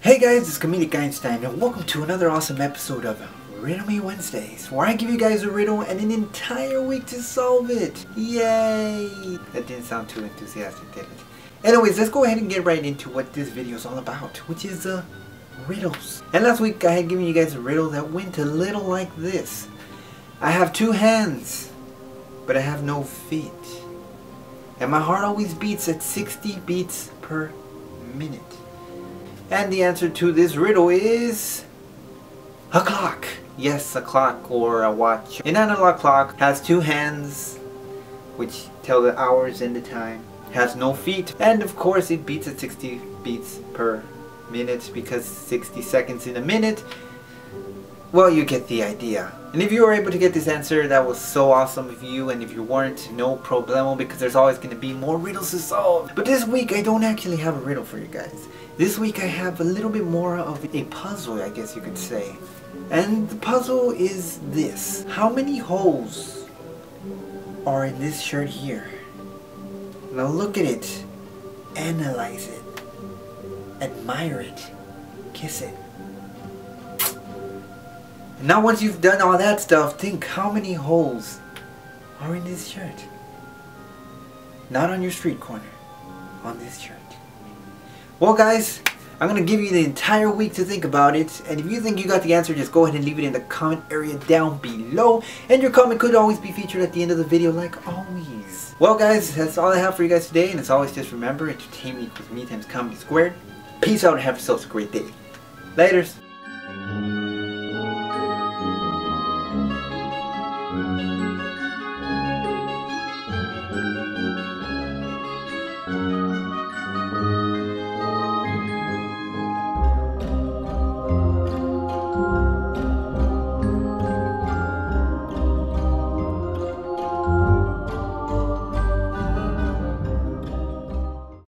Hey guys, it's Comedic Einstein and welcome to another awesome episode of Riddle Me Wednesdays, where I give you guys a riddle and an entire week to solve it. Yay! That didn't sound too enthusiastic, did it? Anyways, let's go ahead and get right into what this video is all about, which is riddles. And last week I had given you guys a riddle that went a little like this. I have 2 hands, but I have no feet. And my heart always beats at 60 beats per minute. And the answer to this riddle is a clock. Yes, a clock or a watch. An analog clock has 2 hands, which tell the hours and the time. Has no feet, and of course it beats at 60 beats per minute because 60 seconds in a minute. Well, you get the idea. And if you were able to get this answer, that was so awesome of you, and if you weren't, no problemo, because there's always going to be more riddles to solve. But this week I don't actually have a riddle for you guys. This week I have a little bit more of a puzzle, I guess you could say. And the puzzle is this. How many holes are in this shirt here? Now look at it. Analyze it. Admire it. Kiss it. And now once you've done all that stuff, think how many holes are in this shirt. Not on your street corner. On this shirt. Well guys, I'm going to give you the entire week to think about it, and if you think you got the answer, just go ahead and leave it in the comment area down below, and your comment could always be featured at the end of the video like always. Well guys, that's all I have for you guys today, and as always, just remember, entertainment equals me times comedy squared. Peace out and have yourselves a great day. Laters.